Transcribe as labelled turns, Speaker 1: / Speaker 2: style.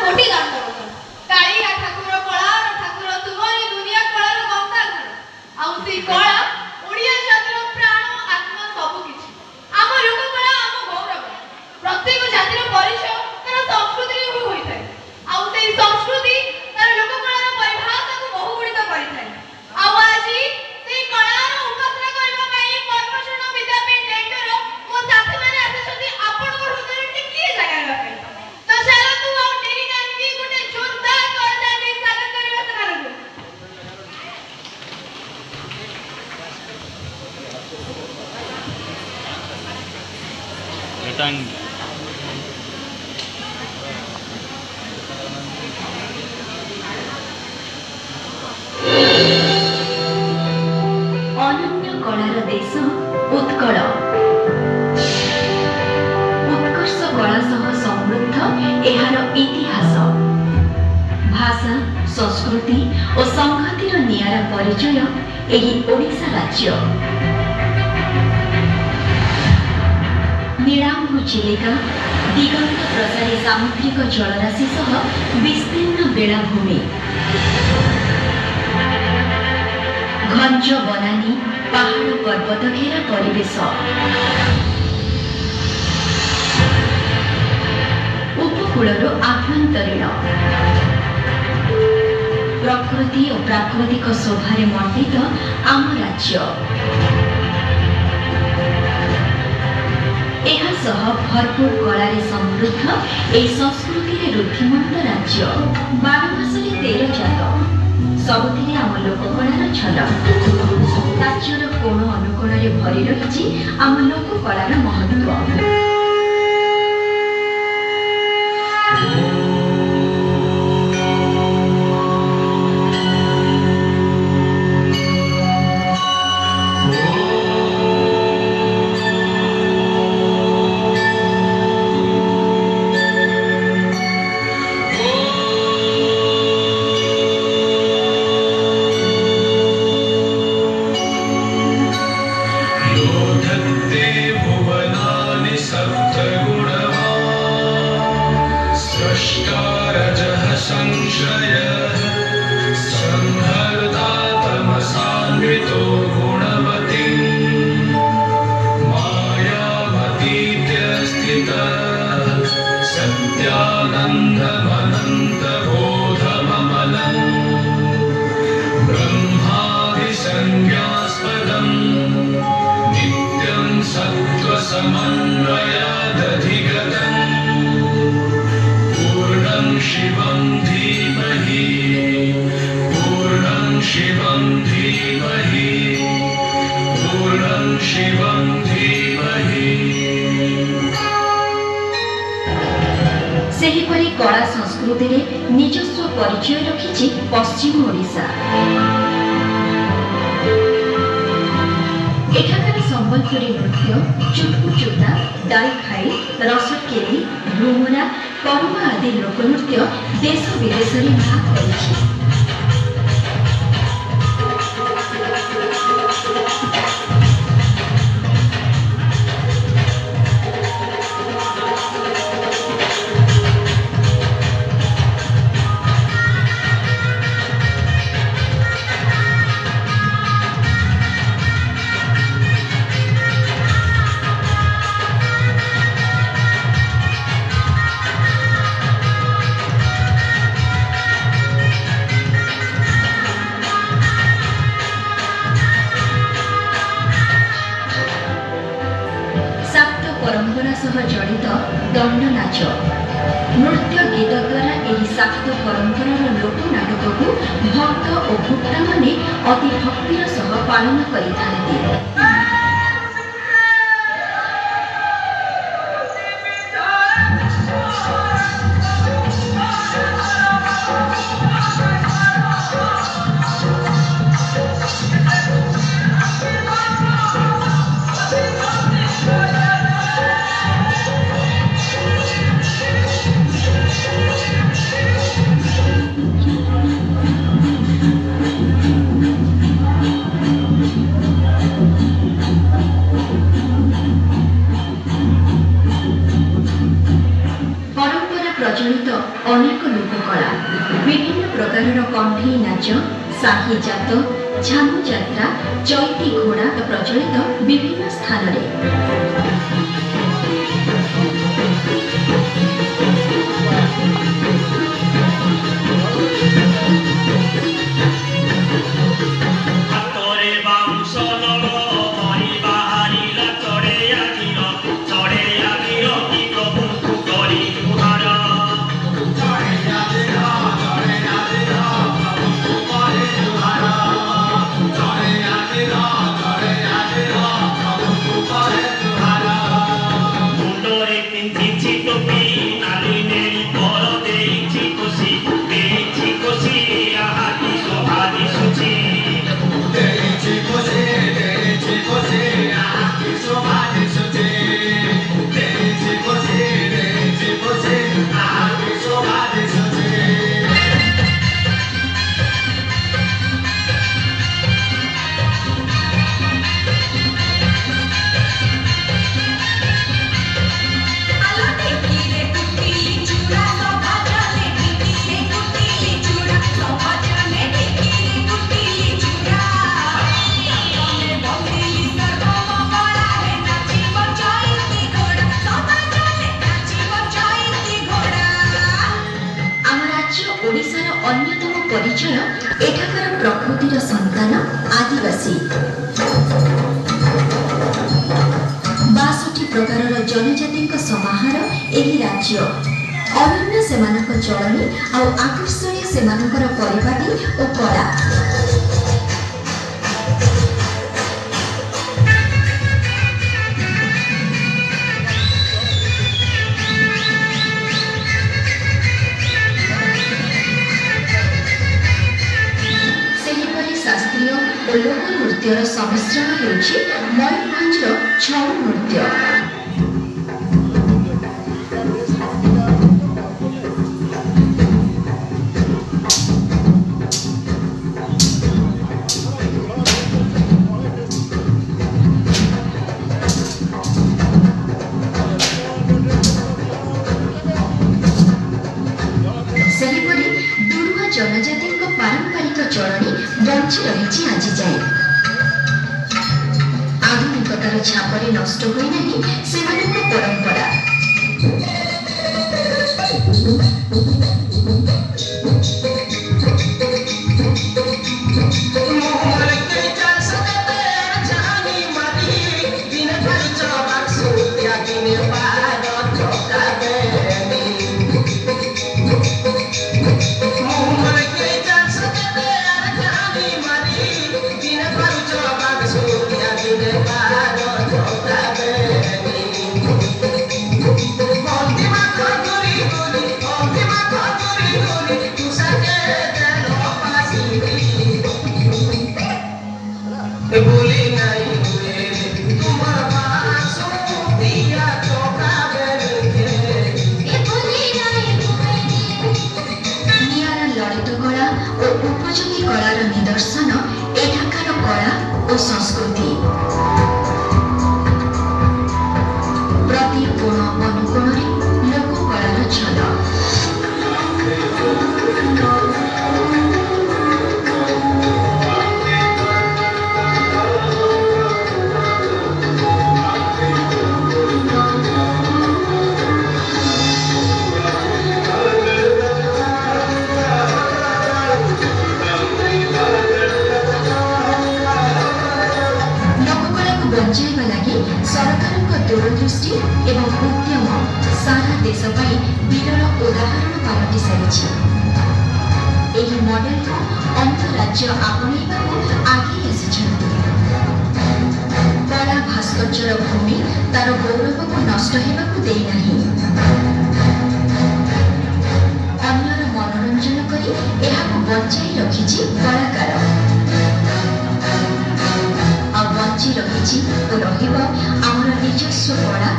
Speaker 1: କୋଟି ଦାନ୍ତ ବସନ କାଳିଆ ଠାକୁର କଳାର ଠାକୁର ତୁମରି ଦୁନିଆ କଳାର ଗଙ୍ଗା ଘର ଆଉ ସେଇ କଳା ଓଡ଼ିଆ ଜାତିର ପ୍ରାଣ ଆତ୍ମା ସବୁ କିଛି ଆମ ଲୋକ କଳା ଆମ ଗୌରବ ପ୍ରତ୍ୟେକ ଜାତିର ପରିଚୟ ତାର ସଂସ୍କୃତିରେ ହୋଇଥାଏ ଆଉ ସେଇ ସଂସ୍କୃତି ତାର ଲୋକ କଳାର ପରିଭାଷାକୁ ବହୁ ଗୁଡ଼ିକ କରିଥାଏ ଆଉ ଆଜି ସେଇ କଳାର ଉପାସନା କରିବା ପାଇଁ ପଦ୍ମଶ୍ରଣୀ ବିଦ୍ୟାପୀଠ ଲେଣ୍ଡର ମୋ ସାଥୀମାନେ ଆସିଛନ୍ତି ଆପଣଙ୍କ ହୃଦୟରେ ଟିକିଏ ଜାଗା ନେବା ପାଇଁ ତ ଚାଲନ୍ତୁ ଆଉ ଡେରି କାହିଁକି ଗୋଟେ ଜୋରଦାର କରତାଳି ଦେଇ ସ୍ୱାଗତ କରିବା ସେମାନଙ୍କୁ
Speaker 2: ଅନନ୍ୟ କଳାର ଦେଶ ଉତ୍କଳ ଉତ୍କର୍ଷ କଳା ସହ ସମୃଦ୍ଧ ଏହାର ଇତିହାସ ଭାଷା ସଂସ୍କୃତି ଓ ସଂହତିର ନିଆରା ପରିଚୟ ଏହି ଓଡ଼ିଶା ରାଜ୍ୟ ନୀଳାମ୍ବୁ ଚିଲିକା ଦିଗନ୍ତ ପ୍ରସାରୀ ସାମୁଦ୍ରିକ ଜଳରାଶି ସହ ବିସ୍ତୀର୍ଣ୍ଣ ବେଳାଭୂମି ଘଞ୍ଚ ବନାନୀ ପାହାଡ଼ ପର୍ବତ ଘେରା ପରିବେଶ ଉପକୂଳରୁ ଆଭ୍ୟନ୍ତରୀଣ ପ୍ରକୃତି ଓ ପ୍ରାକୃତିକ ଶୋଭାରେ ମଣ୍ଡିତ ଆମ ରାଜ୍ୟ ଏହା ସହ ଭରପୁର କଳାରେ ସମୃଦ୍ଧ ଏହି ସଂସ୍କୃତିରେ ରୁଦ୍ଧିମନ୍ତ ରାଜ୍ୟ 12 ମାସରେ 13 ଜାତ ସବୁଥିରେ ଆମ ଲୋକକଳାର ଝଲକ ରାଜ୍ୟର କୋଣ ଅନୁକୋଣରେ ଭରି ରହିଛି ଆମ ଲୋକକଳାର ମହତ୍ତ୍ୱ ସେହିପରି କଳା ସଂସ୍କୃତିରେ ନିଜସ୍ୱ ପରିଚୟ ରଖିଛି ପଶ୍ଚିମ ଓଡ଼ିଶା ଏଠାକାର ସମ୍ବଲପୁରୀ ନୃତ୍ୟ ଚୁଟକୁଚୁଟା ଦାଇଖାଇ ରସକେରି ଘୁମୁରା କରୁମା ଆଦି ଲୋକନୃତ୍ୟ ଦେଶ ବିଦେଶରେ ନାଁ କରିଛି जड़ित दंड नाच नृत्य गीत द्वारा यह शाक्त परंपरार लोकनाटक को भक्त और भोक्ता माने अति भक्तिर सह पालन करिथांती ଅନେକ ଲୋକକଳା ବିଭିନ୍ନ ପ୍ରକାରର କଣ୍ଢେଇ ନାଚ ସାହି ଜାତ ଝାମୁ ଯାତ୍ରା ଚୈତି ଘୋଡ଼ା ପ୍ରଚଳିତ ବିଭିନ୍ନ ସ୍ଥାନରେ। ଓଡ଼ିଶାର ଅନ୍ୟତମ ପରିଚୟ ଏଠାକାର ପ୍ରକୃତିର ସନ୍ତାନ ଆଦିବାସୀ। 62 ପ୍ରକାରର ଜନଜାତିଙ୍କ ସମାହାର ଏହି ରାଜ୍ୟ। ଅନନ୍ୟ ସେମାନଙ୍କ ଚଳଣି ଆଉ ଆକର୍ଷଣୀୟ ସେମାନଙ୍କର ପରିପାଟି ଓ କଳା। ଶାସ୍ତ୍ରୀୟ ଓ ଲୋକ ନୃତ୍ୟର ସମ୍ମିଶ୍ରଣ ହେଉଛି ମୟୂରଭଞ୍ଜର ଛଉ ନୃତ୍ୟ। ସେହିପରି ଦୁରୁଆ ଜନଜାତିଙ୍କ ପାରମ୍ପରିକ ଚଳଣି ବଞ୍ଚି ରହିଛି ଆଜି ଯାଏ। ଆଧୁନିକତାର ଛାପରେ ନଷ୍ଟ ହୋଇନାହିଁ ସେମାନଙ୍କ ପରମ୍ପରା। ଉପଯୋଗୀ କଳାର ନିଦର୍ଶନ ଏଠାକାର କଳା ଓ ସଂସ୍କୃତି। ପ୍ରତି କୋଣ ଅନୁକୋଣରେ ଲୋକକଳାର ଝଲକ। ବଞ୍ଚାଇବା ଲାଗି ସରକାରଙ୍କ ଦୂରଦୃଷ୍ଟି ଏବଂ ଉଦ୍ୟମ ସାରା ଦେଶ ପାଇଁ ବିରଳ ଉଦାହରଣ ପାଲଟି ସାରିଛି। ଏହି ମଡେଲକୁ ଅନ୍ୟ ରାଜ୍ୟ ଆପଣେଇବାକୁ ଆଗେଇ ଆସିଛନ୍ତି। କଳା ଭାସ୍କର୍ଯ୍ୟର ଭୂମି ତାର ଗୌରବକୁ ନଷ୍ଟ ହେବାକୁ ଦେଇନାହିଁ। ଅନ୍ୟର ମନୋରଞ୍ଜନ କରି ଏହାକୁ ବଞ୍ଚାଇ ରଖିଛି କଳାକାର। ବଞ୍ଚି ରହିଛି ଓ ରହିବ ଆମର ନିଜସ୍ୱ କଳା